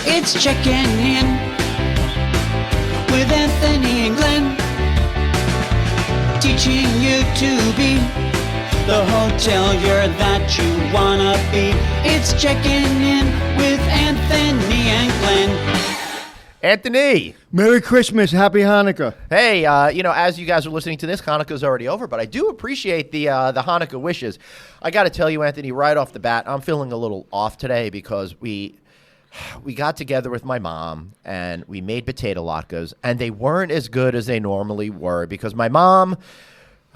It's checking in with Anthony and Glenn, teaching you to be the hotelier that you wanna be. It's checking in with Anthony and Glenn. Anthony. Merry Christmas. Happy Hanukkah. Hey, as you guys are listening to this, Hanukkah's already over, but I do appreciate the Hanukkah wishes. I got to tell you, Anthony, right off the bat, I'm feeling a little off today because we got together with my mom and we made potato latkes, and they weren't as good as they normally were because my mom,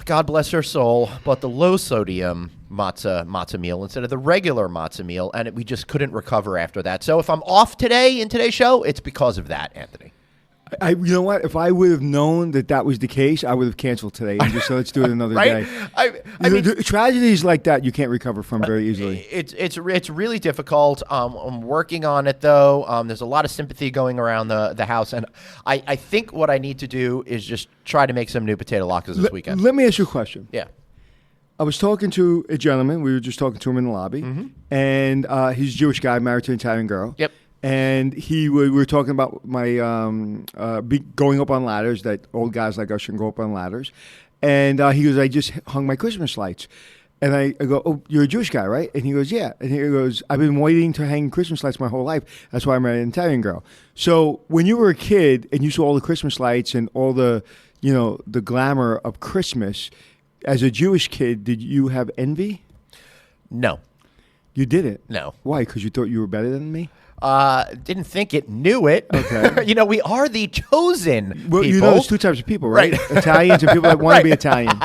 God bless her soul, bought the low-sodium matzah meal instead of the regular matzah meal, and we just couldn't recover after that. So if I'm off today in today's show, it's because of that, Anthony. You know what? If I would have known that was the case, I would have canceled today and just said, let's do it another right? day. I mean, tragedies like that you can't recover from very easily. It's really difficult. I'm working on it though. There's a lot of sympathy going around the house, and I think what I need to do is just try to make some new potato latkes this weekend. Let me ask you a question. Yeah. I was talking to a gentleman. We were just talking to him in the lobby, and he's a Jewish guy married to an Italian girl. Yep. And we were talking about my going up on ladders, that old guys like us shouldn't go up on ladders. And he goes, I just hung my Christmas lights. And I go, oh, you're a Jewish guy, right? And he goes, yeah. And he goes, I've been waiting to hang Christmas lights my whole life. That's why I married an Italian girl. So when you were a kid and you saw all the Christmas lights and all the glamour of Christmas, as a Jewish kid, did you have envy? No. You didn't? No. Why? Because you thought you were better than me? Didn't think it, knew it. Okay. We are the chosen people. You know there's two types of people, right? Italians and people that want to be Italian.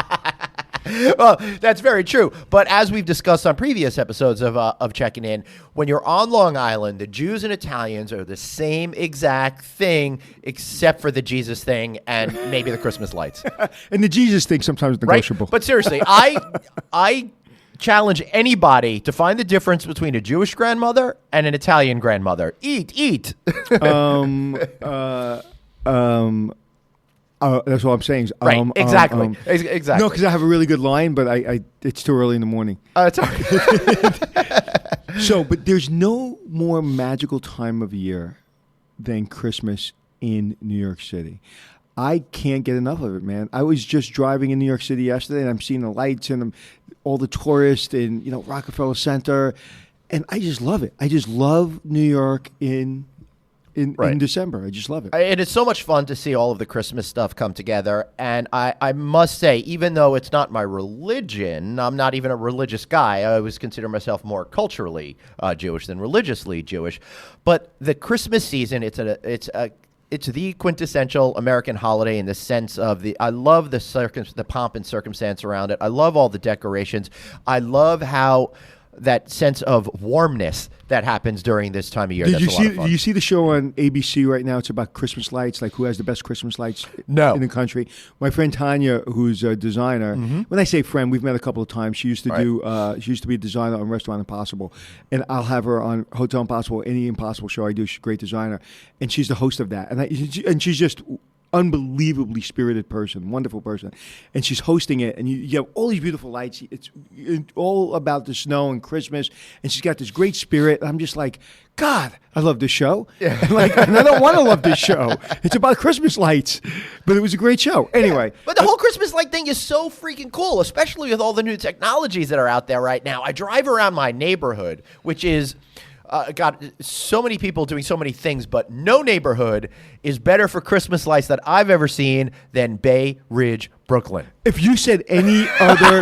Well, that's very true. But as we've discussed on previous episodes of Checking In, when you're on Long Island, the Jews and Italians are the same exact thing, except for the Jesus thing and maybe the Christmas lights. And the Jesus thing sometimes is negotiable. Right? But seriously, I challenge anybody to find the difference between a Jewish grandmother and an Italian grandmother. Eat. That's all I'm saying. Right, exactly. Exactly. No, because I have a really good line, but it's too early in the morning. It's all right. But there's no more magical time of year than Christmas in New York City. I can't get enough of it, man. I was just driving in New York City yesterday, and I'm seeing the lights and all the tourists in Rockefeller Center, and I just love it. I just love New York in December. I just love it. And it's so much fun to see all of the Christmas stuff come together. And I must say, even though it's not my religion, I'm not even a religious guy. I always consider myself more culturally Jewish than religiously Jewish. But the Christmas season, it's the quintessential American holiday in the sense of I love the pomp and circumstance around it. I love all the decorations. I love how that sense of warmness that happens during this time of year. Did you see the show on ABC right now? It's about Christmas lights, like who has the best Christmas lights in the country. My friend Tanya, who's a designer, when I say friend, we've met a couple of times. She used to she used to be a designer on Restaurant Impossible, and I'll have her on Hotel Impossible, any Impossible show I do. She's a great designer, and she's the host of that, and she's just unbelievably spirited person, wonderful person, and she's hosting it, and you have all these beautiful lights. It's all about the snow and Christmas, and she's got this great spirit. I'm just like, God, I love this show. Yeah. And I don't want to love this show. It's about Christmas lights, but it was a great show. Anyway. Yeah, but the whole Christmas light thing is so freaking cool, especially with all the new technologies that are out there right now. I drive around my neighborhood, which is got so many people doing so many things, but no neighborhood is better for Christmas lights that I've ever seen than Bay Ridge, Brooklyn. If you said any other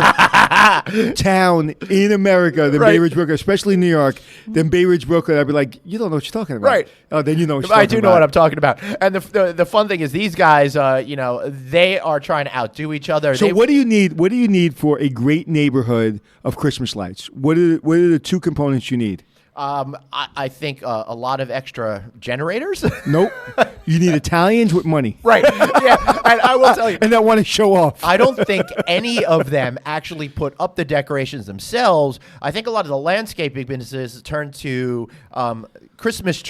town in America than Bay Ridge, Brooklyn, especially New York, than Bay Ridge, Brooklyn, I'd be like, you don't know what you're talking about. Right. Oh, then you know what you're talking about. I do know what I'm talking about. And the fun thing is these guys, they are trying to outdo each other. So what do you need? What do you need for a great neighborhood of Christmas lights? What are the two components you need? I think a lot of extra generators. Nope. You need Italians with money. Right. Yeah. And I will tell you. And that want to show off. I don't think any of them actually put up the decorations themselves. I think a lot of the landscaping businesses turn to Christmas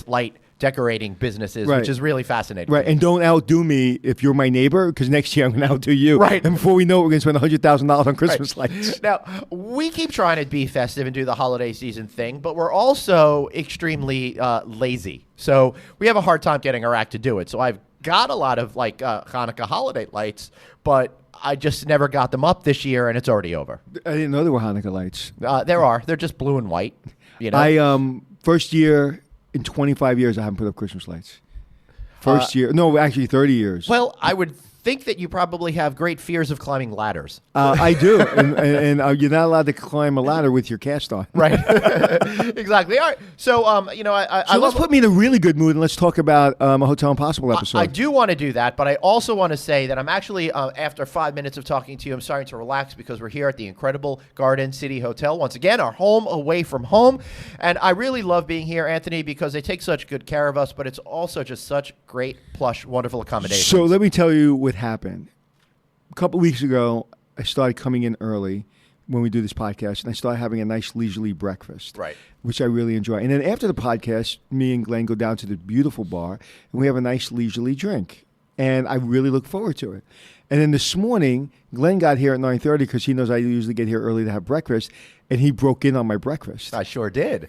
light decorating businesses, Right. which is really fascinating. Right, and don't outdo me if you're my neighbor, because next year I'm going to outdo you. Right. And before we know it, we're going to spend $100,000 on Christmas lights. Now, we keep trying to be festive and do the holiday season thing, but we're also extremely lazy. So we have a hard time getting our act to do it. So I've got a lot of like Hanukkah holiday lights, but I just never got them up this year, and it's already over. I didn't know there were Hanukkah lights. There are. They're just blue and white. You know? First year in 25 years, I haven't put up Christmas lights. First year. No, actually 30 years. Well, I would think that you probably have great fears of climbing ladders. I do. And you're not allowed to climb a ladder with your cast on. Right. Exactly. All right. So, So let's put me in a really good mood and let's talk about a Hotel Impossible episode. I do want to do that, but I also want to say that I'm actually, after 5 minutes of talking to you, I'm starting to relax because we're here at the incredible Garden City Hotel. Once again, our home away from home. And I really love being here, Anthony, because they take such good care of us, but it's also just such great, plush, wonderful accommodations. So let me tell you what happened. A couple of weeks ago, I started coming in early when we do this podcast, and I started having a nice leisurely breakfast, right, which I really enjoy. And then after the podcast, me and Glenn go down to the beautiful bar, and we have a nice leisurely drink. And I really look forward to it. And then this morning, Glenn got here at 9:30 because he knows I usually get here early to have breakfast, and he broke in on my breakfast. I sure did.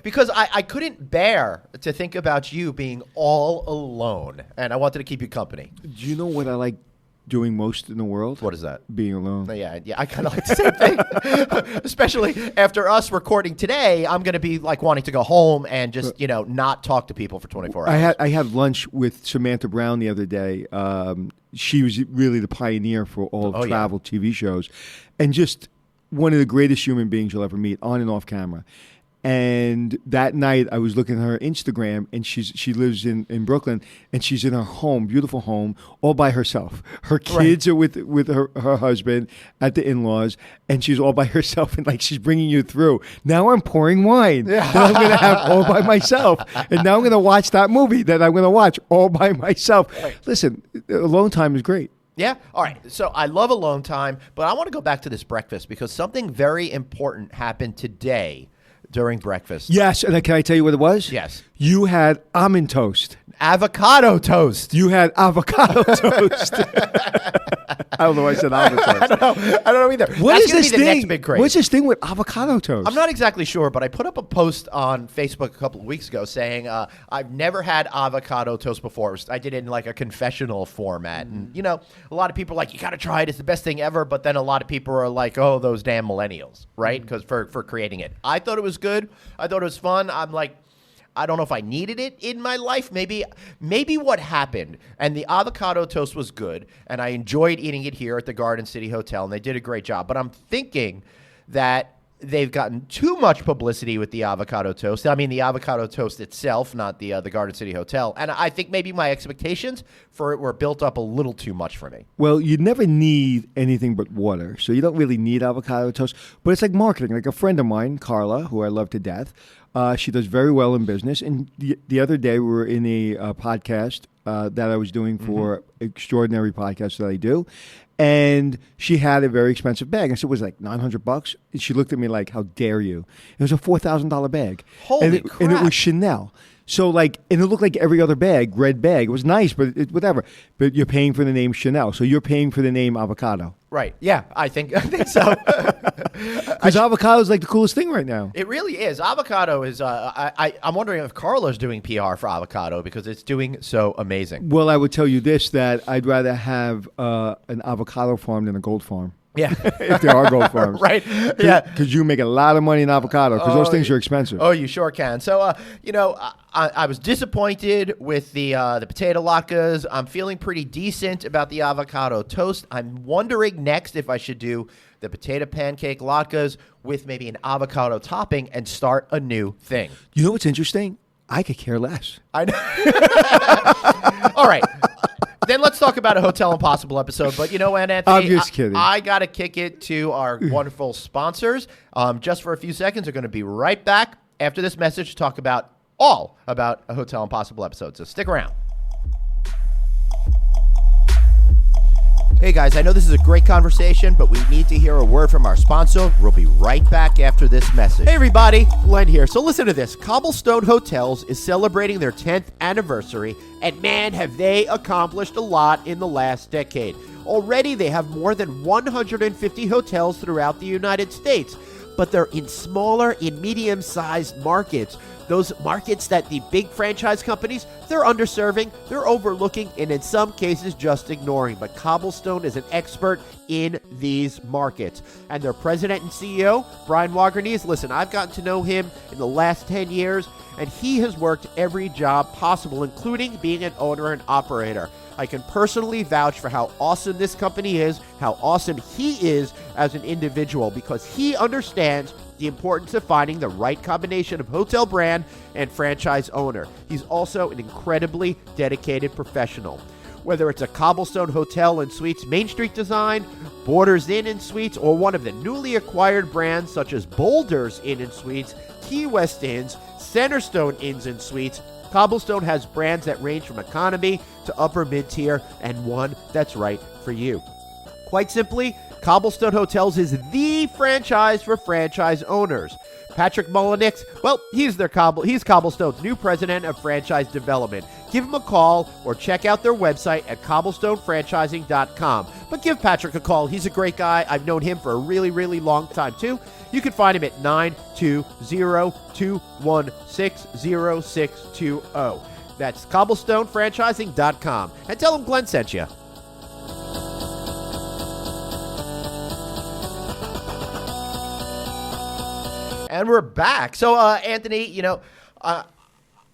Because I couldn't bear to think about you being all alone, and I wanted to keep you company. Do you know what I like doing most in the world? What is that? Being alone. Yeah, I kind of like the same thing. Especially after us recording today, I'm going to be like wanting to go home and just, not talk to people for 24 hours. I had lunch with Samantha Brown the other day. She was really the pioneer for all travel TV shows, and just one of the greatest human beings you'll ever meet, on and off camera. And that night, I was looking at her Instagram, and she lives in Brooklyn, and she's in her home, beautiful home, all by herself. Her kids are with her husband at the in-laws, and she's all by herself, and like she's bringing you through. Now I'm pouring wine that I'm going to have all by myself, and now I'm going to watch that movie that I'm going to watch all by myself. Right. Listen, alone time is great. Yeah. All right. So I love alone time, but I want to go back to this breakfast because something very important happened today during breakfast. Yes. And can I tell you what it was? Yes. You had almond toast. Avocado toast. You had avocado toast. I don't know why I said almond toast. I don't know either. What is this thing? Next big craze. What's this thing with avocado toast? I'm not exactly sure, but I put up a post on Facebook a couple of weeks ago saying I've never had avocado toast before. I did it in like a confessional format. And, a lot of people are like, you got to try it. It's the best thing ever. But then a lot of people are like, oh, those damn millennials, right? Because for creating it. I thought it was good. I thought it was fun. I'm like, I don't know if I needed it in my life. Maybe what happened, and the avocado toast was good, and I enjoyed eating it here at the Garden City Hotel, and they did a great job. But I'm thinking that they've gotten too much publicity with the avocado toast. I mean, the avocado toast itself, not the Garden City Hotel. And I think maybe my expectations for it were built up a little too much for me. Well, you never need anything but water, so you don't really need avocado toast. But it's like marketing. Like a friend of mine, Carla, who I love to death, she does very well in business. And the other day we were in a podcast that I was doing for extraordinary podcasts that I do. And she had a very expensive bag. I said, was it like $900? And she looked at me like, how dare you? It was a $4,000 bag. Holy crap. And it was Chanel. So and it looked like every other bag, red bag. It was nice, but whatever. But you're paying for the name Chanel. So you're paying for the name avocado. Right. Yeah, I think so. Because avocado is like the coolest thing right now. It really is. Avocado is, I'm wondering if Carla's doing PR for avocado because it's doing so amazing. Well, I would tell you this, that I'd rather have an avocado farm than a gold farm. Yeah. If there are gold farms. Right. Yeah. Because you make a lot of money in avocado because those things are expensive. Oh, you sure can. So, I was disappointed with the potato latkes. I'm feeling pretty decent about the avocado toast. I'm wondering next if I should do the potato pancake latkes with maybe an avocado topping and start a new thing. You know what's interesting? I could care less. I know. All right. Then let's talk about a Hotel Impossible episode. But Anthony, I'm just kidding. I got to kick it to our wonderful sponsors. Just for a few seconds, they're going to be right back after this message to talk about a Hotel Impossible episode. So stick around. Hey guys, I know this is a great conversation, but we need to hear a word from our sponsor. We'll be right back after this message. Hey everybody, Len here. So listen to this. Cobblestone Hotels is celebrating their 10th anniversary, and man, have they accomplished a lot in the last decade. Already they have more than 150 hotels throughout the United States, but they're in smaller and medium-sized markets. Those markets that the big franchise companies, they're underserving, they're overlooking, and in some cases just ignoring. But Cobblestone is an expert in these markets. And their president and CEO, Brian Wagernes, listen, I've gotten to know him in the last 10 years, and he has worked every job possible, including being an owner and operator. I can personally vouch for how awesome this company is, how awesome he is as an individual, because he understands the importance of finding the right combination of hotel brand and franchise owner. He's also an incredibly dedicated professional. Whether it's a Cobblestone Hotel and Suites Main Street design, Borders Inn and Suites, or one of the newly acquired brands such as Boulders Inn and Suites, Key West Inns, Centerstone Inns and Suites, Cobblestone has brands that range from economy to upper mid-tier, and one that's right for you. Quite simply, Cobblestone Hotels is the franchise for franchise owners. Patrick Mullenix, well, he's Cobblestone's new president of franchise development. Give him a call or check out their website at cobblestonefranchising.com. But give Patrick a call. He's a great guy. I've known him for a really, really long time, too. You can find him at 920-216-0620. That's cobblestonefranchising.com. And tell him Glenn sent you. And we're back. So, Anthony, you know,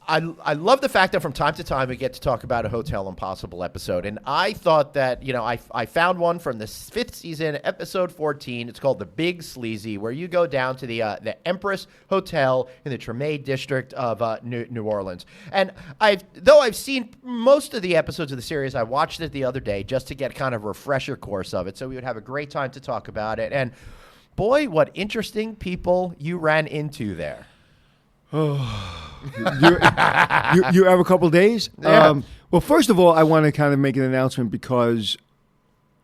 I love the fact that from time to time we get to talk about a Hotel Impossible episode. And I thought that, you know, I found one from the 5th season, episode 14. It's called The Big Sleazy, where you go down to the Empress Hotel in the Treme district of New Orleans. And though I've seen most of the episodes of the series, I watched it the other day just to get kind of a refresher course of it, so we would have a great time to talk about it. And boy, what interesting people you ran into there. Oh, you have a couple days? Yeah. Well, first of all, I want to kind of make an announcement because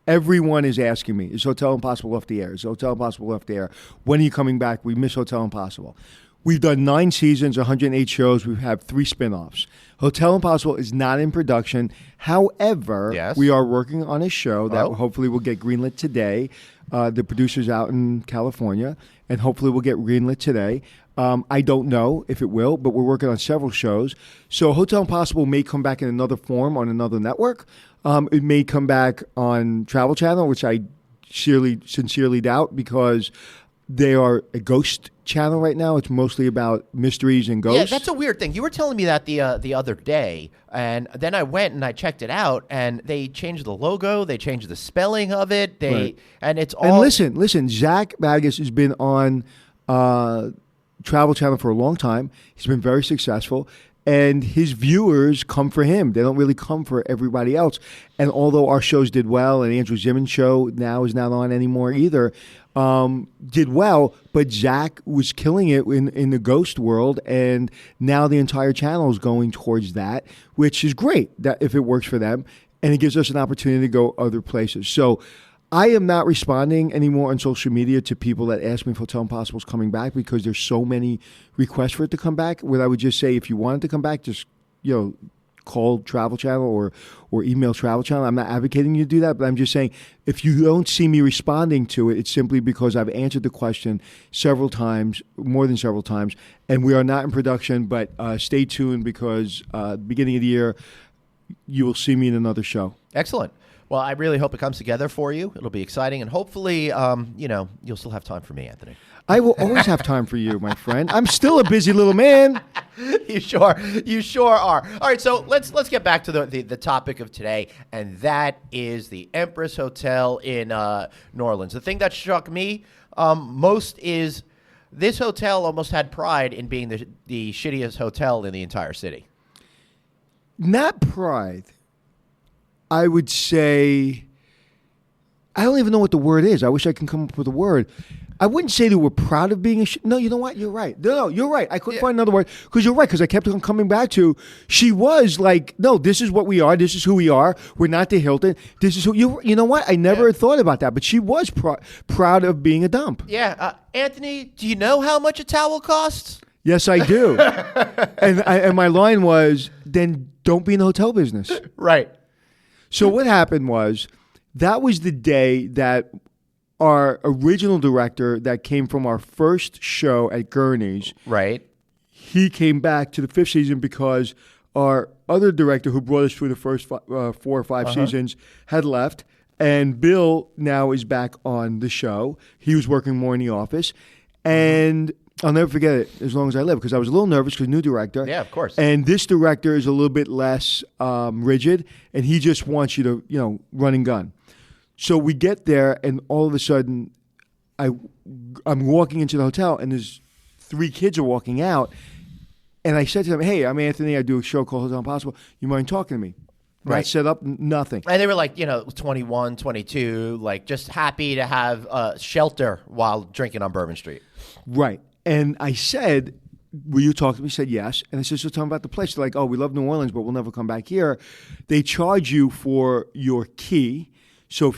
everyone is asking me, is Hotel Impossible off the air? Is Hotel Impossible off the air? When are you coming back? We miss Hotel Impossible. We've done 9 seasons, 108 shows. We have 3 spinoffs. Hotel Impossible is not in production. However, yes, we are working on a show that hopefully will get greenlit today. The producer's out in California, and hopefully we'll get greenlit today. I don't know if it will, but we're working on several shows. So Hotel Impossible may come back in another form on another network. It may come back on Travel Channel, which I sincerely doubt, because they are a ghost channel right now. It's mostly about mysteries and ghosts. Yeah, that's a weird thing. You were telling me that the other day, and then I went and I checked it out, and they changed the logo, they changed the spelling of it, Right. And it's all. And listen, Zach Baggis has been on Travel Channel for a long time. He's been very successful, and his viewers come for him. They don't really come for everybody else. And although our shows did well, and Andrew Zimmern's show now is not on anymore either, did well, but Zach was killing it in the ghost world, and now the entire channel is going towards that, which is great that if it works for them, and it gives us an opportunity to go other places. So I am not responding anymore on social media to people that ask me if Hotel Impossible is coming back, because there's so many requests for it to come back. What I would just say, if you want it to come back, just, you know, call Travel Channel or email Travel Channel. I'm not advocating you to do that, but I'm just saying, if you don't see me responding to it, it's simply because I've answered the question several times, more than several times, and we are not in production, but stay tuned, because beginning of the year, you will see me in another show. Excellent. Well, I really hope it comes together for you. It'll be exciting, and hopefully, you'll still have time for me, Anthony. I will always have time for you, my friend. I'm still a busy little man. You sure are. All right, so let's get back to the topic of today, and that is the Empress Hotel in New Orleans. The thing that struck me most is this hotel almost had pride in being the shittiest hotel in the entire city. Not pride. I would say, I don't even know what the word is. I wish I can come up with a word. I wouldn't say they were proud of being no, you know what? You're right. No, you're right. I couldn't find another word because you're right. Because I kept on coming back to she was like, no, this is what we are. This is who we are. We're not the Hilton. This is who you know what? I never thought about that, but she was proud of being a dump. Yeah, Anthony, do you know how much a towel costs? Yes, I do. and my line was, then don't be in the hotel business. Right. So what happened was that was the day that our original director that came from our first show at Gurney's, right? He came back to the 5th season because our other director who brought us through the first 4 or 5 seasons had left. And Bill now is back on the show. He was working more in the office. And I'll never forget it as long as I live because I was a little nervous because new director. Yeah, of course. And this director is a little bit less rigid, and he just wants you to, run and gun. So we get there, and all of a sudden, I'm walking into the hotel, and there's 3 kids are walking out. And I said to them, hey, I'm Anthony. I do a show called Hotel Impossible. You mind talking to me? Right. Not set up, nothing. And they were like, 21, 22, like just happy to have shelter while drinking on Bourbon Street. Right. And I said, will you talk to me? He said, yes. And I said, so tell me about the place. They're like, oh, we love New Orleans, but we'll never come back here. They charge you for your key. So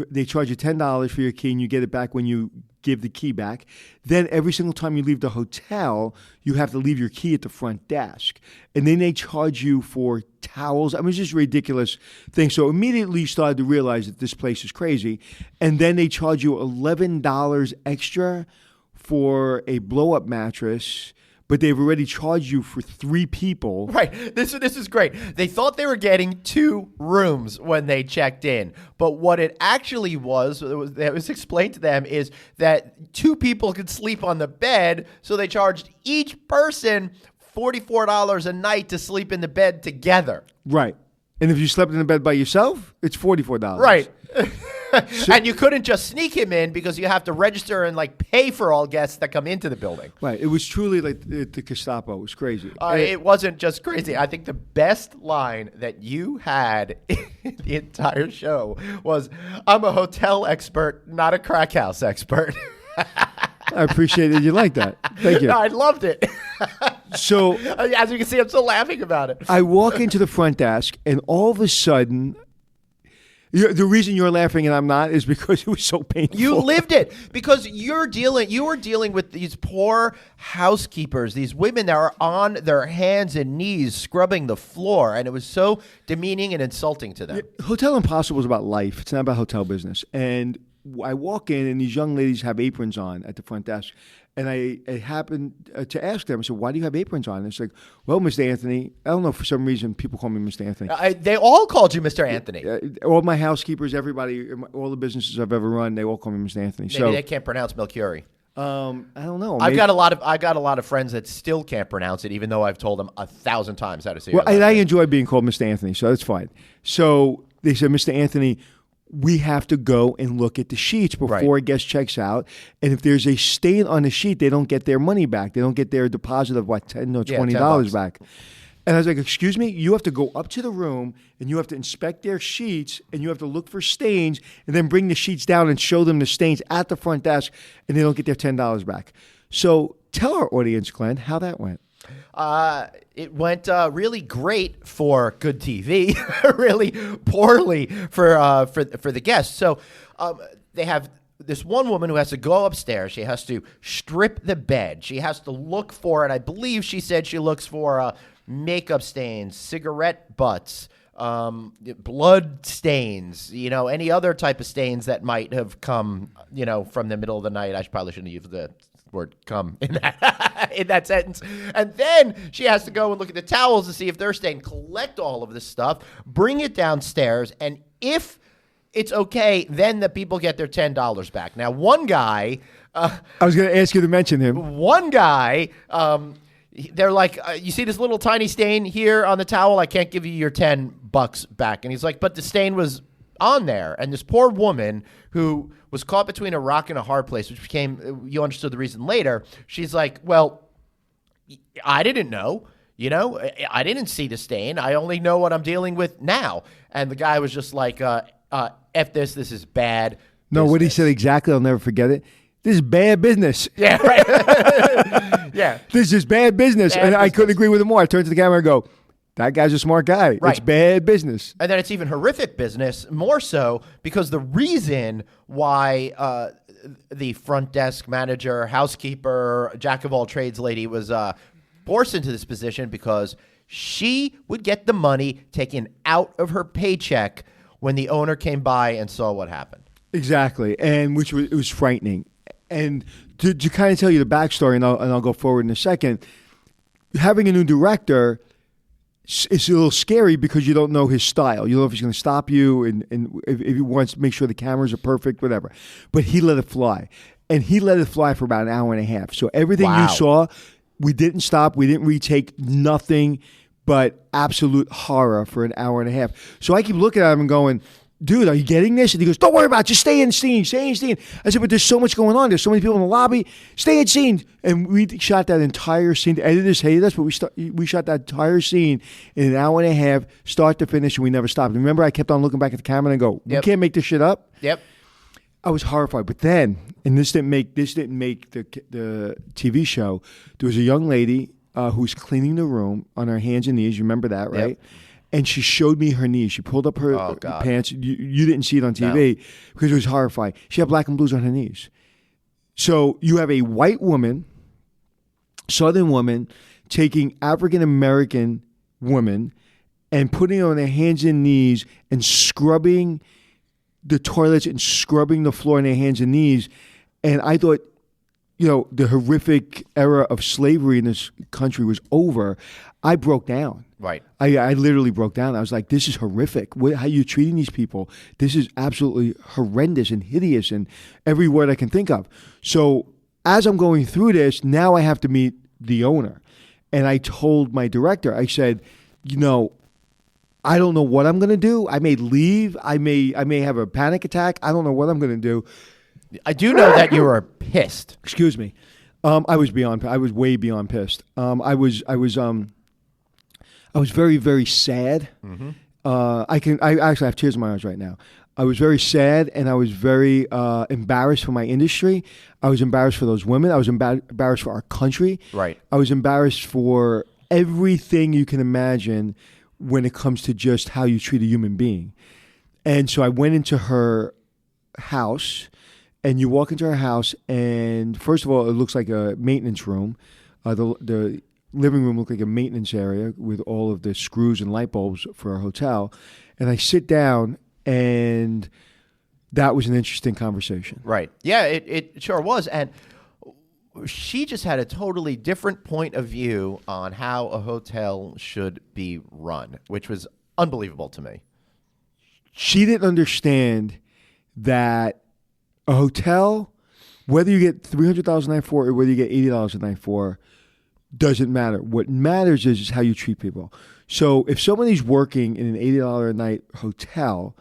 they charge you $10 for your key, and you get it back when you give the key back. Then every single time you leave the hotel, you have to leave your key at the front desk. And then they charge you for towels. I mean, it's just a ridiculous thing. So immediately you started to realize that this place is crazy. And then they charge you $11 extra for a blow-up mattress, but they've already charged you for 3 people. Right. This is great. They thought they were getting 2 rooms when they checked in, but what it actually was explained to them is that 2 people could sleep on the bed, so they charged each person $44 a night to sleep in the bed together. Right. And if you slept in the bed by yourself, it's $44. Right. And you couldn't just sneak him in because you have to register and pay for all guests that come into the building. Right. It was truly like the Gestapo. It was crazy. It wasn't just crazy. I think the best line that you had in the entire show was, I'm a hotel expert, not a crack house expert. I appreciate it. You like that. Thank you. No, I loved it. So, as you can see, I'm still laughing about it. I walk into the front desk, and all of a sudden, the reason you're laughing and I'm not is because it was so painful. You lived it because you were dealing with these poor housekeepers, these women that are on their hands and knees scrubbing the floor, and it was so demeaning and insulting to them. Hotel Impossible is about life. It's not about hotel business. And I walk in, and these young ladies have aprons on at the front desk. And I happened to ask them, I said, why do you have aprons on? And it's like, well, Mr. Anthony, I don't know, for some reason, people call me Mr. Anthony. They all called you Mr. Anthony. All my housekeepers, everybody, all the businesses I've ever run, they all call me Mr. Anthony. Maybe they can't pronounce Melchiorri. I don't know. I've got a lot of friends that still can't pronounce it, even though I've told them 1,000 times how to say it. Well, I enjoy being called Mr. Anthony, so that's fine. So they said, Mr. Anthony, we have to go and look at the sheets before a guest checks out. And if there's a stain on the sheet, they don't get their money back. They don't get their deposit of, $10 or $20 back. And I was like, excuse me? You have to go up to the room, and you have to inspect their sheets, and you have to look for stains, and then bring the sheets down and show them the stains at the front desk, and they don't get their $10 back. So tell our audience, Glenn, how that went. It went really great for good TV, really poorly for the guests. So they have this one woman who has to go upstairs. She has to strip the bed. She has to look for it. I believe she said she looks for makeup stains, cigarette butts, blood stains, any other type of stains that might have come, from the middle of the night. I probably shouldn't use the word "come" in that sentence. And then she has to go and look at the towels to see if they're stained, collect all of this stuff, bring it downstairs, and if it's okay, then the people get their $10 back. Now, one guy... I was going to ask you to mention him. One guy... they're like, you see this little tiny stain here on the towel? I can't give you your $10 back. And he's like, but the stain was on there. And this poor woman who was caught between a rock and a hard place, which became, you understood the reason later. She's like, well, I didn't know. I didn't see the stain. I only know what I'm dealing with now. And the guy was just like, F this is bad. No, what he said exactly, I'll never forget it. this is bad business. Yeah, right. Yeah. This is bad business. Bad I couldn't business. agree with him more. I turned to the camera and go, that guy's a smart guy. Right. It's bad business. And then it's even horrific business, more so because the reason why the front desk manager, housekeeper, jack of all trades lady was forced into this position because she would get the money taken out of her paycheck when the owner came by and saw what happened. Exactly, and which was, it was frightening. And to kind of tell you the backstory, and I'll go forward in a second, having a new director, it's a little scary because you don't know his style. You don't know if he's going to stop you and if he wants to make sure the cameras are perfect, whatever. But he let it fly. And he let it fly for about an hour and a half. So everything you saw, we didn't stop. We didn't retake nothing but absolute horror for an hour and a half. So I keep looking at him and going, dude, are you getting this? And he goes, don't worry about it. Just stay in scene. Stay in scene. I said, but there's so much going on. There's so many people in the lobby. Stay in scene. And we shot that entire scene. The editors hated us, but we shot that entire scene in an hour and a half, start to finish, and we never stopped. And remember, I kept on looking back at the camera and go, we can't make this shit up? Yep. I was horrified. But then, and this didn't make the TV show, there was a young lady who was cleaning the room on her hands and knees. You remember that, right? Yep. And she showed me her knees. She pulled up her pants. You didn't see it on TV because it was horrifying. She had black and blues on her knees. So you have a white woman, Southern woman, taking African-American women and putting her on their hands and knees and scrubbing the toilets and scrubbing the floor on their hands and knees. And I thought, the horrific era of slavery in this country was over. I broke down. Right. I literally broke down. I was like, this is horrific. How you're treating these people. This is absolutely horrendous and hideous and every word I can think of. So as I'm going through this, now I have to meet the owner. And I told my director, I said, I don't know what I'm going to do. I may leave. I may have a panic attack. I don't know what I'm going to do. I do know that you were pissed. Excuse me. I was way beyond pissed. I was very, very sad. Mm-hmm. I actually have tears in my eyes right now. I was very sad and I was very embarrassed for my industry. I was embarrassed for those women. I was embarrassed for our country. Right. I was embarrassed for everything you can imagine when it comes to just how you treat a human being. And so I went into her house. And you walk into her house, and first of all, it looks like a maintenance room. The living room looked like a maintenance area with all of the screws and light bulbs for a hotel. And I sit down, and that was an interesting conversation. Right. Yeah, it sure was. And she just had a totally different point of view on how a hotel should be run, which was unbelievable to me. She didn't understand that a hotel, whether you get $300,000 a night for or whether you get $80 a night for, doesn't matter. What matters is how you treat people. So if somebody's working in an $80 a night hotel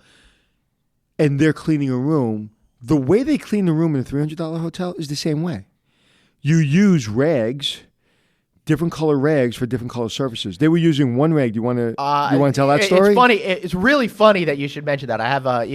and they're cleaning a room, the way they clean the room in a $300 hotel is the same way. You use rags, different color rags for different color surfaces. They were using one rag. Do you want to tell that story? It's funny. It's really funny that you should mention that. I have a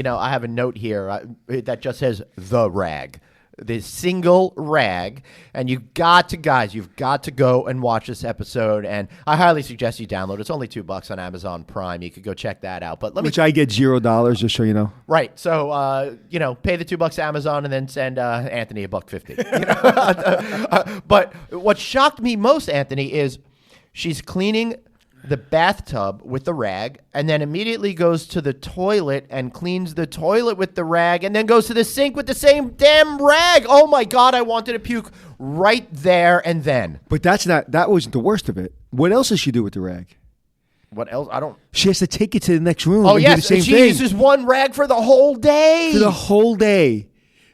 note here that just says the rag, the single rag, and you've got to go and watch this episode. And I highly suggest you download. It's only $2 on Amazon Prime. You could go check that out. But I get $0, just so you know. Right. So pay the $2 to Amazon and then send Anthony $1.50. But what shocked me most, Anthony, is she's cleaning the bathtub with the rag and then immediately goes to the toilet and cleans the toilet with the rag and then goes to the sink with the same damn rag. Oh my God, I wanted to puke right there and then. But that wasn't the worst of it. What else does she do with the rag? What else? I don't. She has to take it to the next room. Oh, and yes. do the same she thing. uses one rag for the whole day. For the whole day.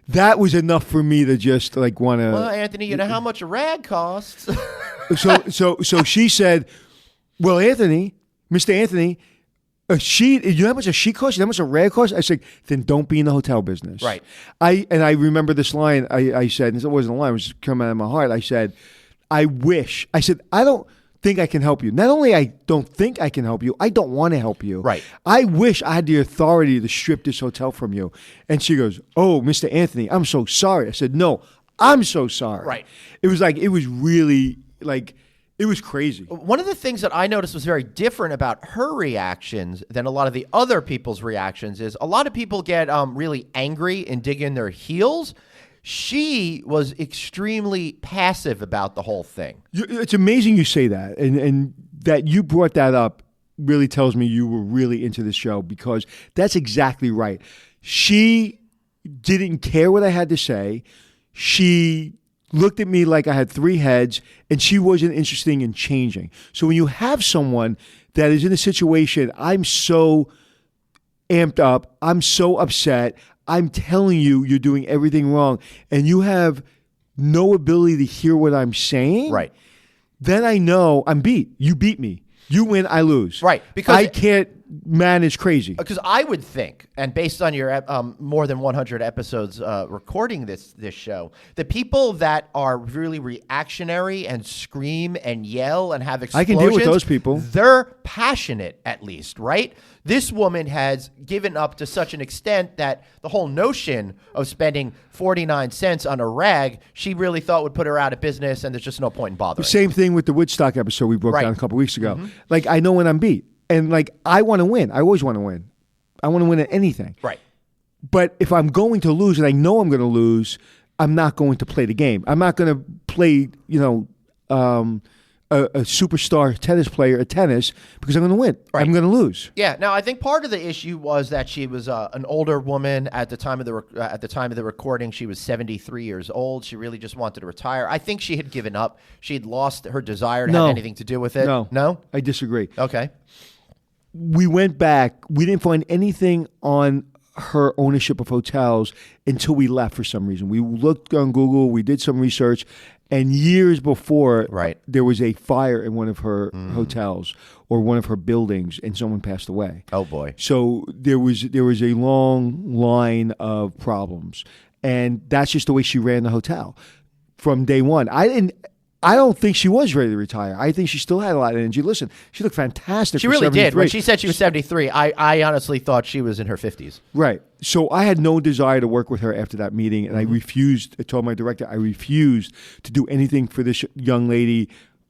That was enough for me to just want to. Well, Anthony, you know how much a rag costs. So she said, well, Anthony, Mr. Anthony, a sheet, you know how much a sheet costs? You know how much a rag costs? I said, then don't be in the hotel business. Right. I remember this line I said, and it wasn't a line, it was coming out of my heart. I said, I don't think I can help you. Not only I don't think I can help you, I don't want to help you. Right. I wish I had the authority to strip this hotel from you. And she goes, oh, Mr. Anthony, I'm so sorry. I said, no, I'm so sorry. Right. It was like, it was really like, it was crazy. One of the things that I noticed was very different about her reactions than a lot of the other people's reactions is a lot of people get really angry and dig in their heels. She was extremely passive about the whole thing. It's amazing you say that. And that you brought that up really tells me you were really into this show, because that's exactly right. She didn't care what I had to say. She looked at me like I had three heads, and she wasn't interested in changing. So when you have someone that is in a situation, I'm so amped up, I'm so upset, I'm telling you, you're doing everything wrong, and you have no ability to hear what I'm saying, right? Then I know I'm beat. You beat me. You win, I lose. Right. Because I can't manage crazy. Because I would think, and based on your more than 100 episodes recording this show, the people that are really reactionary and scream and yell and have explosions, I can deal with those people. They're passionate, at least, right? This woman has given up to such an extent that the whole notion of spending 49 cents on a rag, she really thought would put her out of business, and there's just no point in bothering. Same thing with the Woodstock episode we broke down a couple weeks ago. Like, I know when I'm beat. And, like, I want to win. I always want to win. I want to win at anything. Right. But if I'm going to lose and I know I'm going to lose, I'm not going to play the game. I'm not going to play, a superstar tennis player at tennis because I'm going to win. Right. I'm going to lose. Yeah. Now, I think part of the issue was that she was an older woman at the time of the recording. She was 73 years old. She really just wanted to retire. I think she had given up. She had lost her desire to have anything to do with it. No, I disagree. Okay. We went back. We didn't find anything on her ownership of hotels until we left for some reason. We looked on Google. We did some research. And years before, there was a fire in one of her hotels or one of her buildings, and someone passed away. Oh boy! So there was a long line of problems, and that's just the way she ran the hotel from day one. I don't think she was ready to retire. I think she still had a lot of energy. Listen, she looked fantastic. She really did. When she said she was 73, I honestly thought she was in her 50s. Right. So I had no desire to work with her after that meeting, and I refused. I told my director I refused to do anything for this young lady.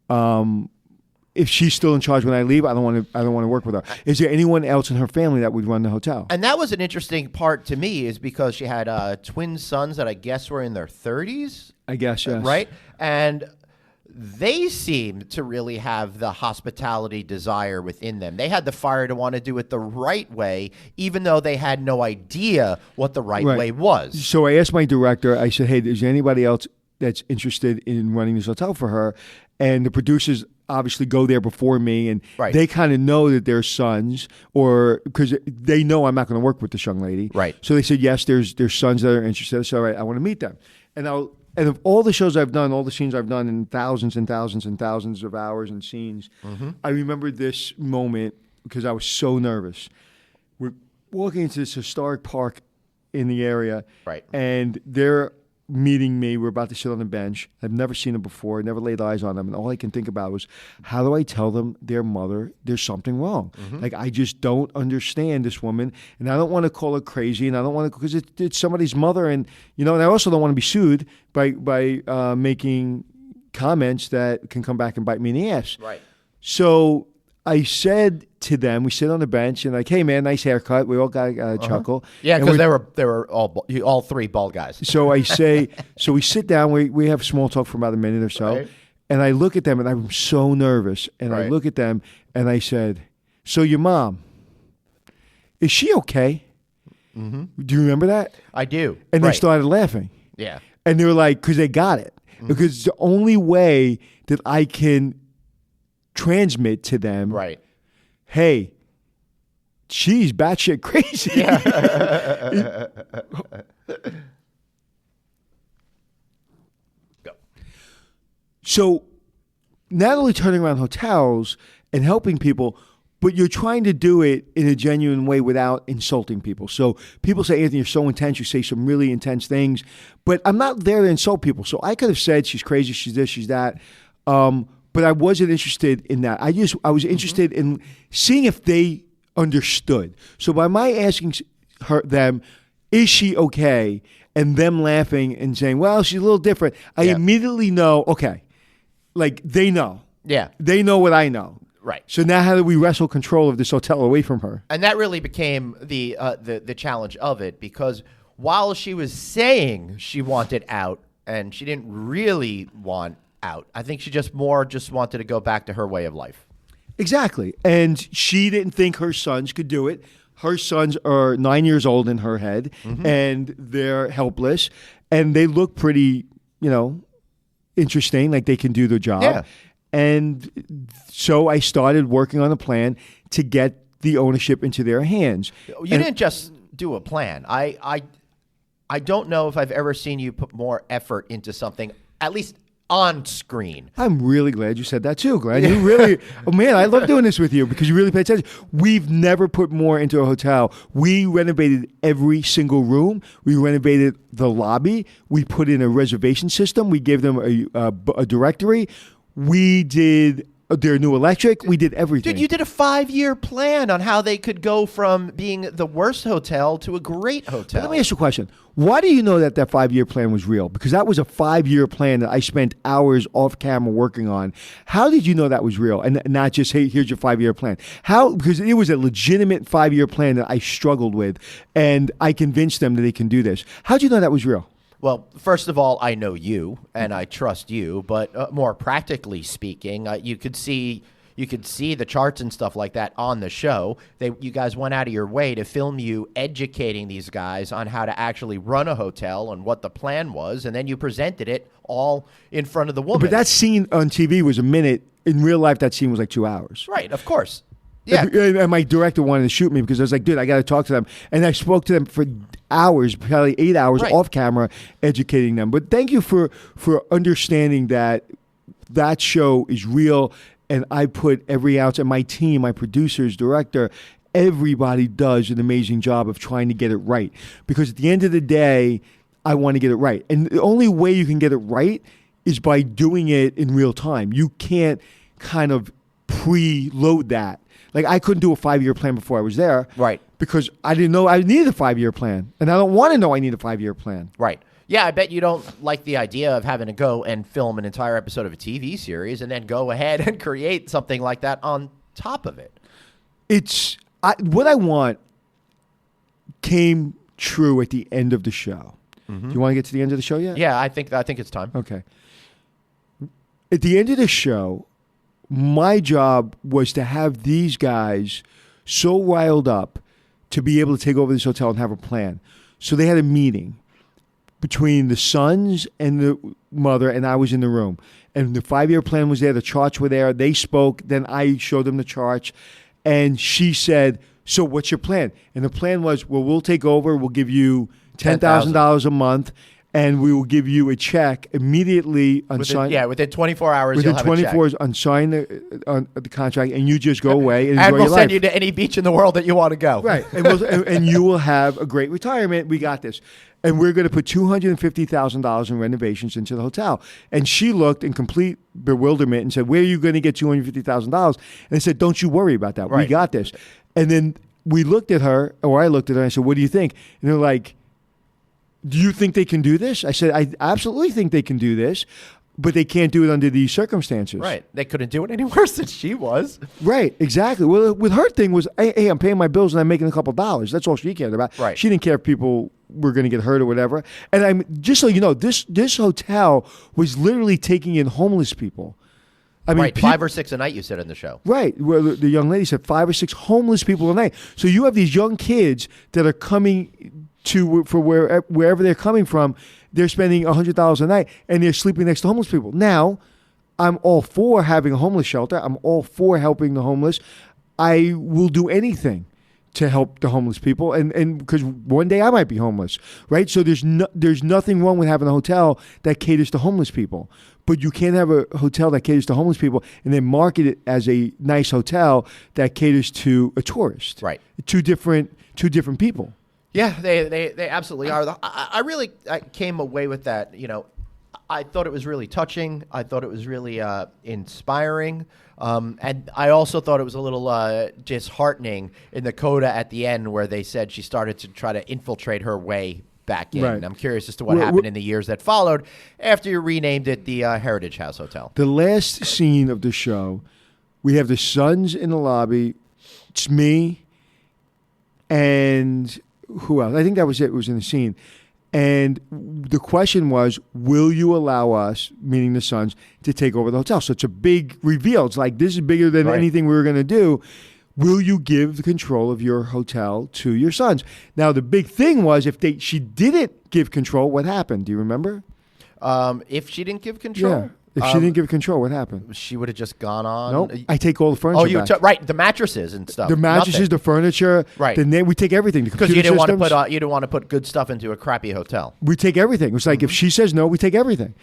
If she's still in charge when I leave, I don't want to work with her. Is there anyone else in her family that would run the hotel? And that was an interesting part to me, is because she had twin sons that I guess were in their 30s. I guess, yes. Right? And they seemed to really have the hospitality desire within them. They had the fire to want to do it the right way, even though they had no idea what the right way was. So I asked my director, I said, hey, is there anybody else that's interested in running this hotel for her? And the producers obviously go there before me, and they kind of know that they're sons, or because they know I'm not going to work with this young lady. Right. So they said, yes, there's sons that are interested. So I want to meet them. And of all the shows I've done, all the scenes I've done in thousands and thousands and thousands of hours and scenes, I remember this moment because I was so nervous. We're walking into this historic park in the area, and they're meeting me. We're about to sit on the bench. I've never seen them before, never laid eyes on them, and all I can think about was, how do I tell them their mother there's something wrong? Like, I just don't understand this woman, and I don't want to call her crazy, and I don't want to, because it's somebody's mother, and and I also don't want to be sued by making comments that can come back and bite me in the ass. Right. So I said to them, we sit on the bench, and like, hey man, nice haircut. We all got a chuckle. Yeah, because they were all three bald guys. So I say, so we sit down. We have small talk for about a minute or so, and I look at them, and I'm so nervous. And I look at them, and I said, so your mom, is she okay? Do you remember that? I do. And they started laughing. Yeah. And they were like, because they got it. Because it's the only way that I can transmit to them, hey, she's batshit crazy. Yeah. Go. So not only turning around hotels and helping people, but you're trying to do it in a genuine way without insulting people. So people say, Anthony, you're so intense. You say some really intense things. But I'm not there to insult people. So I could have said she's crazy, she's this, she's that. But I wasn't interested in that. I was interested in seeing if they understood. So by my asking them, is she okay? and them laughing and saying, well, she's a little different, I immediately know, okay, like they know. Yeah. They know what I know. Right. So now how do we wrestle control of this hotel away from her? And that really became the challenge of it, because while she was saying she wanted out and she didn't really want out, I think she just wanted to go back to her way of life. Exactly. And she didn't think her sons could do it. Her sons are 9 years old in her head, and they're helpless, and they look pretty, interesting, like they can do the job. Yeah. And so I started working on a plan to get the ownership into their hands. You didn't just do a plan. I don't know if I've ever seen you put more effort into something, at least on screen. I'm really glad you said that too, Glenn. You really, oh man, I love doing this with you because you really pay attention. We've never put more into a hotel. We renovated every single room. We renovated the lobby. We put in a reservation system. We gave them a directory. We did their new electric. We did everything. Dude, you did a 5-year plan on how they could go from being the worst hotel to a great hotel. But let me ask you a question. Why do you know that 5-year plan was real? Because that was a 5-year plan that I spent hours off camera working on. How did you know that was real and not just, hey, here's your 5-year plan? How? Because it was a legitimate 5-year plan that I struggled with, and I convinced them that they can do this. How did you know that was real? Well, first of all, I know you and I trust you, but more practically speaking, you could see the charts and stuff like that on the show. You guys went out of your way to film you educating these guys on how to actually run a hotel and what the plan was, and then you presented it all in front of the woman. But that scene on TV was a minute. In real life, that scene was like 2 hours. Right, of course. Yeah. And my director wanted to shoot me because I was like, dude, I got to talk to them. And I spoke to them for hours, probably 8 hours off camera, educating them. But thank you for understanding that show is real. And I put every ounce, and my team, my producers, director, everybody does an amazing job of trying to get it right. Because at the end of the day, I want to get it right. And the only way you can get it right is by doing it in real time. You can't kind of preload that. Like, I couldn't do a 5-year plan before I was there. Right. Because I didn't know I needed a 5-year plan. And I don't want to know I need a 5-year plan. Right. Yeah, I bet you don't like the idea of having to go and film an entire episode of a TV series and then go ahead and create something like that on top of it. What I want came true at the end of the show. Do you want to get to the end of the show yet? Yeah, I think it's time. Okay. At the end of the show, my job was to have these guys so riled up to be able to take over this hotel and have a plan. So they had a meeting between the sons and the mother, and I was in the room. And the 5-year plan was there. The charts were there. They spoke. Then I showed them the charts. And she said, so what's your plan? And the plan was, well, we'll take over. We'll give you $10,000 a month. And we will give you a check immediately unsigned. Within 24 hours, within you'll have 24 a check. hours, unsign the contract, and you just go away and and enjoy we'll your send life. you to any beach in the world that you want to go. Right, and you will have a great retirement. We got this. And we're going to put $250,000 in renovations into the hotel. And she looked in complete bewilderment and said, where are you going to get $250,000? And I said, don't you worry about that. Right. We got this. And then we looked at her, or I looked at her, and I said, what do you think? And they're like, do you think they can do this? I said, I absolutely think they can do this, but they can't do it under these circumstances. Right. They couldn't do it any worse than she was. Right, exactly. Well, with her thing was, hey, I'm paying my bills and I'm making a couple of dollars. That's all she cared about. Right. She didn't care if people were going to get hurt or whatever. And I'm just so you know, this hotel was literally taking in homeless people. I mean, right, 5 or 6 a night you said in the show. Right. Well, the young lady said 5 or 6 homeless people a night. So you have these young kids that are coming for wherever they're coming from. They're spending $100 a night and they're sleeping next to homeless people. Now, I'm all for having a homeless shelter. I'm all for helping the homeless. I will do anything to help the homeless people, and because one day I might be homeless, right? So there's nothing wrong with having a hotel that caters to homeless people, but you can't have a hotel that caters to homeless people and then market it as a nice hotel that caters to a tourist. Right. Two different people. Yeah, they absolutely are. I came away with that. You know, I thought it was really touching. I thought it was really inspiring. And I also thought it was a little disheartening in the coda at the end where they said she started to try to infiltrate her way back in. Right. I'm curious as to what happened in the years that followed after you renamed it the Heritage House Hotel. The last scene of the show, we have the Suns in the lobby. It's me and who else? I think that was it. It was in the scene. And the question was, will you allow us, meaning the Suns, to take over the hotel? So it's a big reveal. It's like, this is bigger than anything we were going to do. Will you give the control of your hotel to your sons? Now, the big thing was she didn't give control, what happened? Do you remember? If she didn't give control? Yeah. If she didn't give control, what happened? She would have just gone on. Nope. I take all the furniture back. Right, the mattresses and stuff. The mattresses, Nothing. The furniture. Right. We take everything. Because you didn't want to put good stuff into a crappy hotel. We take everything. It was like, if she says no, we take everything.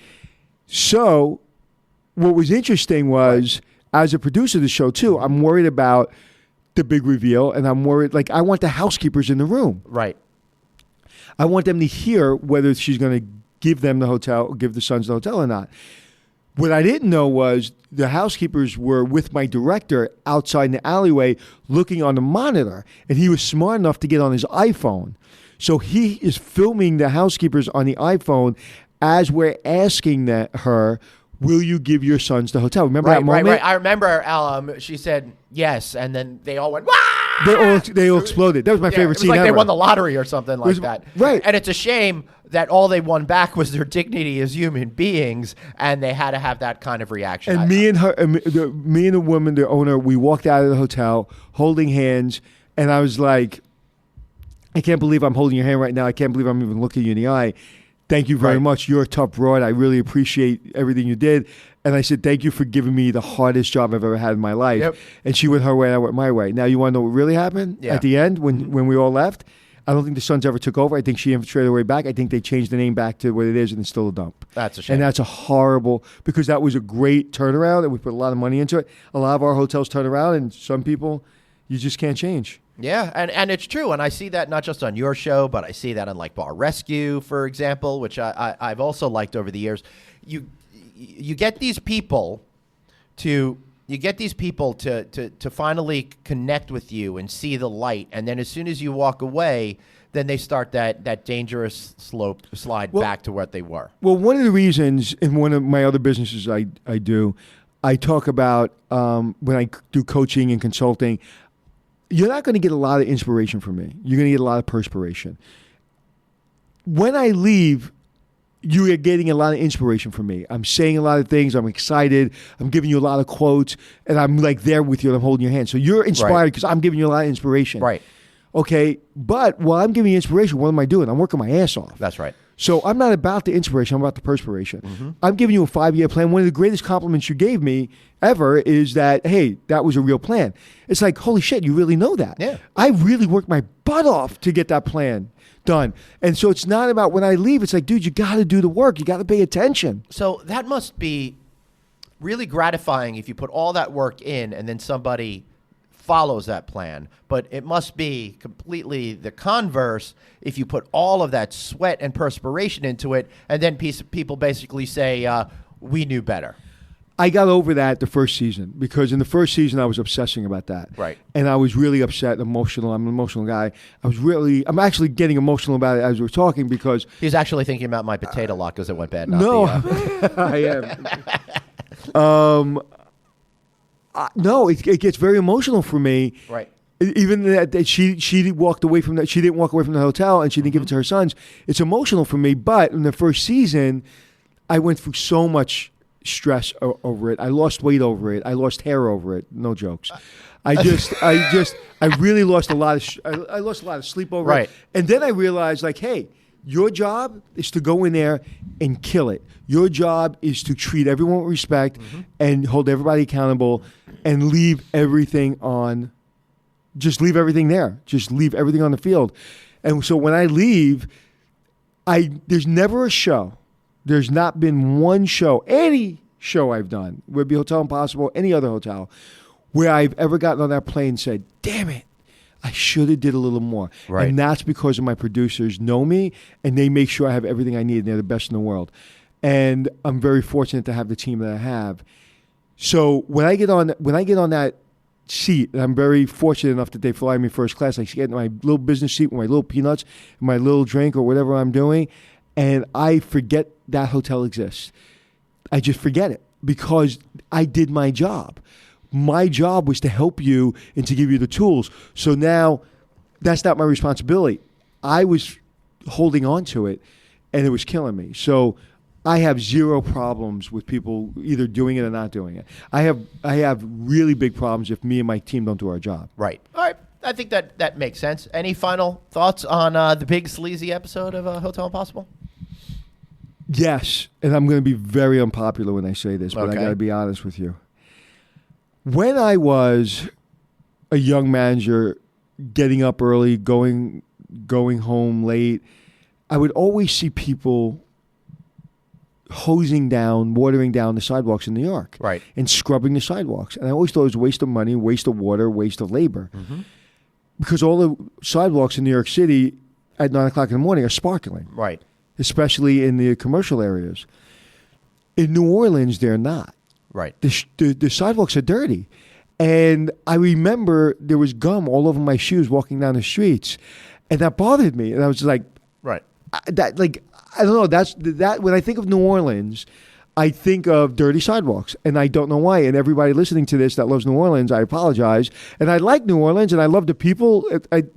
So what was interesting was, as a producer of the show too, I'm worried about the big reveal, and I'm worried, like, I want the housekeepers in the room. Right. I want them to hear whether she's going to give them the hotel, give the sons the hotel or not. What I didn't know was the housekeepers were with my director outside in the alleyway looking on the monitor, and he was smart enough to get on his iPhone. So he is filming the housekeepers on the iPhone as we're asking her, will you give your sons the hotel? Remember that moment? Right. I remember she said yes, and then they all went, "Wah!" They all exploded. That was my favorite scene ever. It was like ever. they won the lottery or something like that. Right. And it's a shame that all they won back was their dignity as human beings, and they had to have that kind of reaction. And me and the woman, the owner, we walked out of the hotel holding hands, and I was like, I can't believe I'm holding your hand right now. I can't believe I'm even looking you in the eye. Thank you very much. You're a tough broad. I really appreciate everything you did. And I said, thank you for giving me the hardest job I've ever had in my life. Yep. And she went her way, I went my way. Now, you want to know what really happened at the end when we all left? I don't think the Suns ever took over. I think she infiltrated her way back. I think they changed the name back to what it is, and it's still a dump. That's a shame. And that's a horrible, because that was a great turnaround, and we put a lot of money into it. A lot of our hotels turn around, and some people, you just can't change. Yeah, and it's true, and I see that not just on your show, but I see that on like Bar Rescue, for example, which I've also liked over the years. You get these people to finally connect with you and see the light, and then as soon as you walk away, then they start that dangerous slide back to what they were. Well, one of the reasons in one of my other businesses I do, I talk about when I do coaching and consulting, you're not going to get a lot of inspiration from me. You're going to get a lot of perspiration. When I leave, you are getting a lot of inspiration from me. I'm saying a lot of things. I'm excited. I'm giving you a lot of quotes, and I'm like there with you, and I'm holding your hand. So you're inspired because I'm giving you a lot of inspiration. Right. Okay, but while I'm giving you inspiration, what am I doing? I'm working my ass off. That's right. So I'm not about the inspiration. I'm about the perspiration. Mm-hmm. I'm giving you a 5-year plan. One of the greatest compliments you gave me ever is that, hey, that was a real plan. It's like, holy shit, you really know that. Yeah. I really worked my butt off to get that plan done. And so it's not about when I leave. It's like, dude, you got to do the work. You got to pay attention. So that must be really gratifying if you put all that work in and then somebody follows that plan. But it must be completely the converse if you put all of that sweat and perspiration into it, and then people basically say, we knew better. I got over that the first season, because in the first season I was obsessing about that. Right. And I was really upset and emotional. I'm an emotional guy. I'm actually getting emotional about it as we're talking, because he's actually thinking about my potato lot because it went bad. No, I am. No, it gets very emotional for me. Right. Even that she walked away from that. She didn't walk away from the hotel, and she didn't give it to her sons. It's emotional for me. But in the first season, I went through so much stress over it. I lost weight over it. I lost hair over it. No jokes. I really lost a lot of. I lost a lot of sleep over it. And then I realized, like, hey, your job is to go in there and kill it. Your job is to treat everyone with respect and hold everybody accountable, and leave everything on. Just leave everything there. Just leave everything on the field. And so when I leave, there's never a show. There's not been one show, any show I've done, would be Hotel Impossible, any other hotel, where I've ever gotten on that plane and said, damn it, I should have did a little more. Right. And that's because of my producers know me, and they make sure I have everything I need, and they're the best in the world. And I'm very fortunate to have the team that I have. So when I get on that seat. And I'm very fortunate enough that they fly me first class. I get in my little business seat with my little peanuts and my little drink or whatever I'm doing, and I forget that hotel exists. I just forget it because I did my job. My job was to help you and to give you the tools. So now that's not my responsibility. I was holding on to it, and it was killing me. So I have zero problems with people either doing it or not doing it. I have really big problems if me and my team don't do our job. Right. All right. I think that makes sense. Any final thoughts on the Big Sleazy episode of Hotel Impossible? Yes, and I'm going to be very unpopular when I say this, but I got to be honest with you. When I was a young manager, getting up early, going home late, I would always see people hosing down, watering down the sidewalks in New York, right, and scrubbing the sidewalks. And I always thought it was a waste of money, waste of water, waste of labor, because all the sidewalks in New York City at 9 o'clock in the morning are sparkling, right, especially in the commercial areas. In New Orleans, they're not. Right. The sidewalks are dirty. And I remember there was gum all over my shoes walking down the streets, and that bothered me. And I was like, right, I don't know. That when I think of New Orleans, I think of dirty sidewalks, and I don't know why. And everybody listening to this that loves New Orleans, I apologize. And I like New Orleans, and I love the people,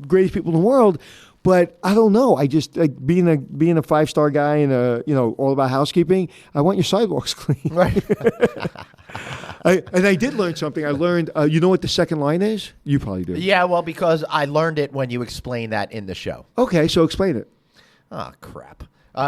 greatest people in the world. But I don't know. I just being a 5-star guy and all about housekeeping. I want your sidewalks clean. Right. And I did learn something. I learned. You know what the second line is? You probably do. Yeah. Well, because I learned it when you explained that in the show. Okay, so explain it. Oh crap.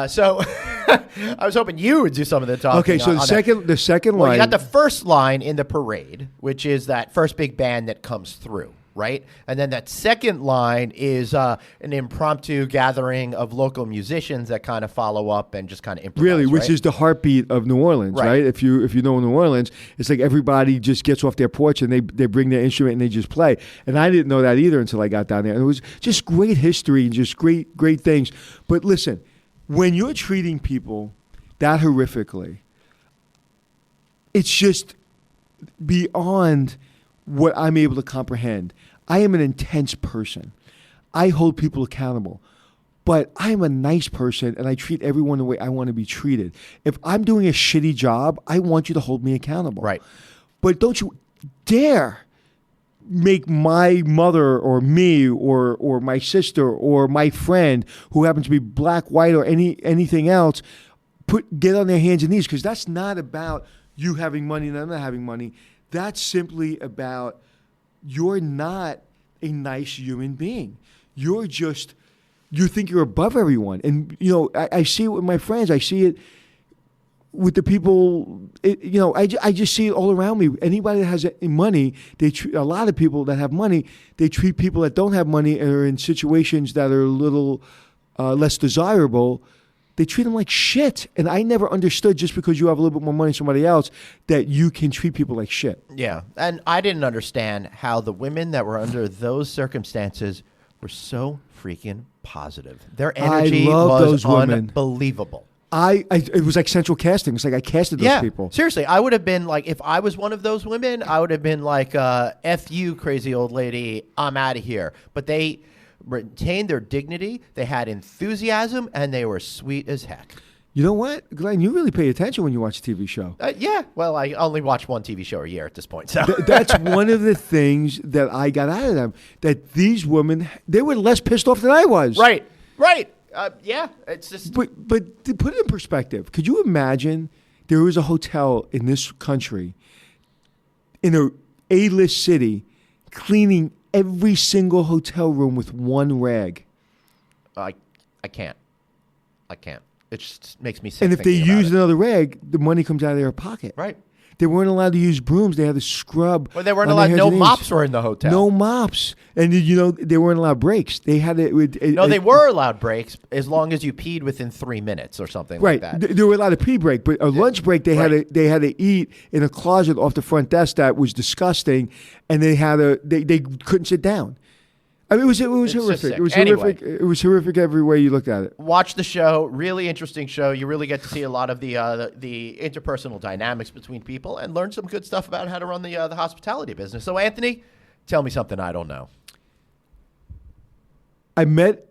So I was hoping you would do some of the talking. Okay, so the second line. Well, you got the first line in the parade, which is that first big band that comes through, right? And then that second line is an impromptu gathering of local musicians that kind of follow up and just kind of improvise. Really, which is the heartbeat of New Orleans, right? If you know New Orleans, it's like everybody just gets off their porch and they bring their instrument and they just play. And I didn't know that either until I got down there. And it was just great history and just great things. But listen, when you're treating people that horrifically, it's just beyond what I'm able to comprehend. I am an intense person. I hold people accountable. But I am a nice person, and I treat everyone the way I want to be treated. If I'm doing a shitty job, I want you to hold me accountable. Right. But don't you dare make my mother or me or my sister or my friend who happens to be black, white, or anything else get on their hands and knees, because that's not about you having money and I'm not having money. That's simply about you're not a nice human being. You think you're above everyone. And, I see it with my friends. I see it with the people, I just see it all around me. Anybody that has money, a lot of people that have money, they treat people that don't have money and are in situations that are a little less desirable. They treat them like shit. And I never understood, just because you have a little bit more money than somebody else, that you can treat people like shit. Yeah. And I didn't understand how the women that were under those circumstances were so freaking positive. Their energy was unbelievable. It was like central casting. It's like I casted those people. Seriously, I would have been like, if I was one of those women, I would have been like, F you, crazy old lady, I'm out of here. But they retained their dignity, they had enthusiasm, and they were sweet as heck. You know what, Glenn? You really pay attention when you watch a TV show. Yeah. Well, I only watch one TV show a year at this point. So that's one of the things that I got out of them, that these women, they were less pissed off than I was. Right. Yeah. It's just. But to put it in perspective, could you imagine there was a hotel in this country, in a A-list city, cleaning every single hotel room with one rag? I can't. It just makes me sick. And if they use another rag, the money comes out of their pocket. Right. They weren't allowed to use brooms. They had to scrub. Well, they weren't allowed. No mops were in the hotel. No mops, and they weren't allowed breaks. They had to. No, they were allowed breaks as long as you peed within 3 minutes or something like that. Right, they were allowed a pee break, but a lunch break they had to eat in a closet off the front desk that was disgusting, and they couldn't sit down. I mean, it was horrific. It was horrific. It was horrific every way you looked at it. Watch the show. Really interesting show. You really get to see a lot of the interpersonal dynamics between people and learn some good stuff about how to run the hospitality business. So, Anthony, tell me something I don't know. I met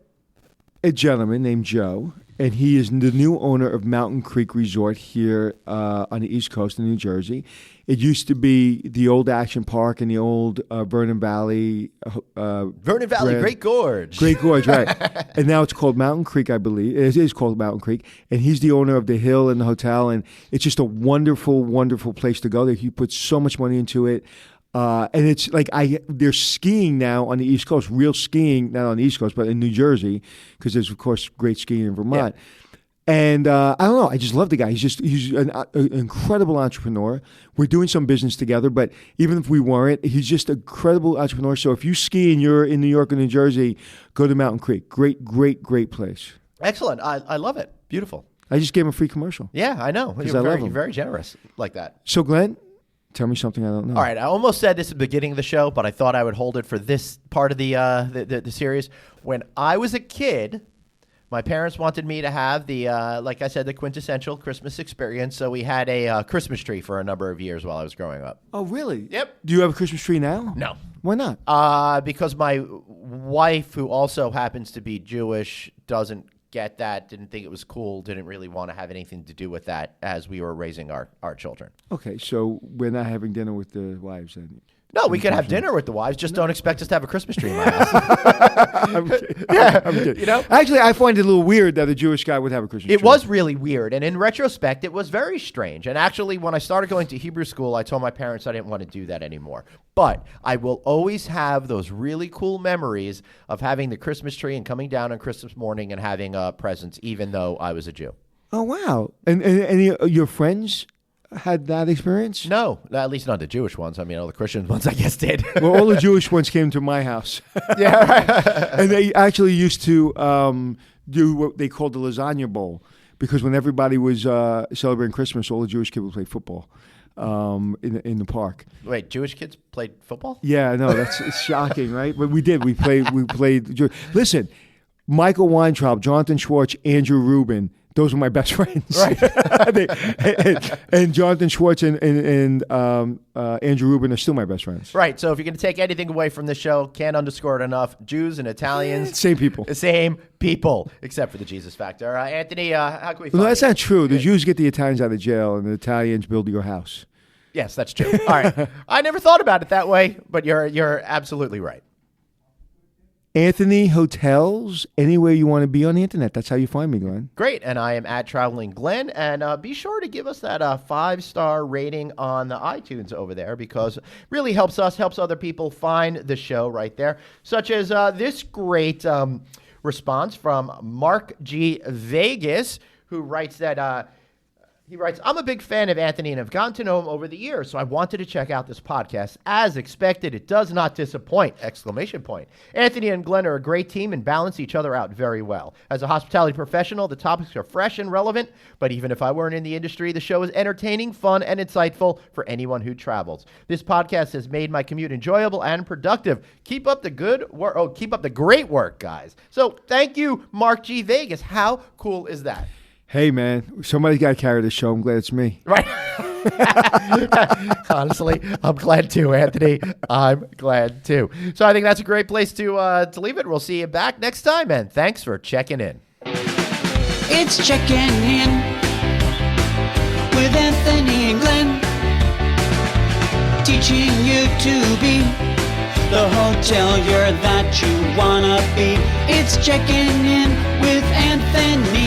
a gentleman named Joe, and he is the new owner of Mountain Creek Resort here on the East Coast in New Jersey. It used to be the old Action Park and the old Vernon Valley. Great Gorge. Great Gorge, right. And now it's called Mountain Creek, I believe. It is called Mountain Creek. And he's the owner of the Hill and the hotel, and it's just a wonderful, wonderful place to go there. He put so much money into it. And it's like they're skiing now on the East Coast, real skiing, not on the East Coast, but in New Jersey, because there's, of course, great skiing in Vermont. Yeah. And I don't know, I just love the guy. He's an incredible entrepreneur. We're doing some business together, but even if we weren't, he's just an incredible entrepreneur. So if you ski and you're in New York or New Jersey, go to Mountain Creek. Great, great, great place. Excellent. I love it. Beautiful. I just gave him a free commercial. Yeah, I know. You're very generous like that. So, Glenn, tell me something I don't know. All right, I almost said this at the beginning of the show, but I thought I would hold it for this part of the series. When I was a kid, my parents wanted me to have like I said, the quintessential Christmas experience. So we had a Christmas tree for a number of years while I was growing up. Oh, really? Yep. Do you have a Christmas tree now? No. Why not? Because my wife, who also happens to be Jewish, doesn't get that, didn't think it was cool, didn't really want to have anything to do with that as we were raising our children. Okay, so we're not having dinner with the wives then? No, we could have dinner with the wives. Just don't expect us to have a Christmas tree in my house. I'm kidding. You know? Actually, I find it a little weird that a Jewish guy would have a Christmas tree. It was really weird, and in retrospect, it was very strange. And actually, when I started going to Hebrew school, I told my parents I didn't want to do that anymore. But I will always have those really cool memories of having the Christmas tree and coming down on Christmas morning and having presents, even though I was a Jew. Oh, wow. And any of your friends had that experience? No, at least not the Jewish ones. I mean, all the Christian ones, I guess, did. Well, all the Jewish ones came to my house. Yeah, right. And they actually used to do what they called the lasagna bowl, because when everybody was celebrating Christmas, all the Jewish kids would play football in the park. Wait, Jewish kids played football? Yeah, no, it's shocking, right? But we did. We played. Listen, Michael Weintraub, Jonathan Schwartz, Andrew Rubin. Those were my best friends. Right. and Jonathan Schwartz and Andrew Rubin are still my best friends. Right. So if you're going to take anything away from this show, can't underscore it enough. Jews and Italians. Same people. Same people, except for the Jesus factor. Anthony, how can we find No, that's not true. The Jews get the Italians out of jail, and the Italians build your house. Yes, that's true. All right. I never thought about it that way, but you're absolutely right. Anthony Hotels, anywhere you want to be on the internet. That's how you find me, Glenn. Great. And I am at Traveling Glenn. And be sure to give us that 5-star rating on the iTunes over there, because it really helps us, helps other people find the show right there, such as this great response from Mark G. Vegas, who writes that... He writes, I'm a big fan of Anthony and have gotten to know him over the years, so I wanted to check out this podcast. As expected, it does not disappoint! ! Anthony and Glenn are a great team and balance each other out very well. As a hospitality professional, the topics are fresh and relevant, but even if I weren't in the industry, the show is entertaining, fun, and insightful for anyone who travels. This podcast has made my commute enjoyable and productive. Keep up the good work. Oh, keep up the great work, guys. So thank you, Mark G. Vegas. How cool is that? Hey, man, somebody's got to carry the show. I'm glad it's me. Right. Honestly, I'm glad too, Anthony. I'm glad too. So I think that's a great place to leave it. We'll see you back next time, and thanks for checking in. It's checking in with Anthony and Glenn, teaching you to be the hotelier that you wanna be. It's checking in with Anthony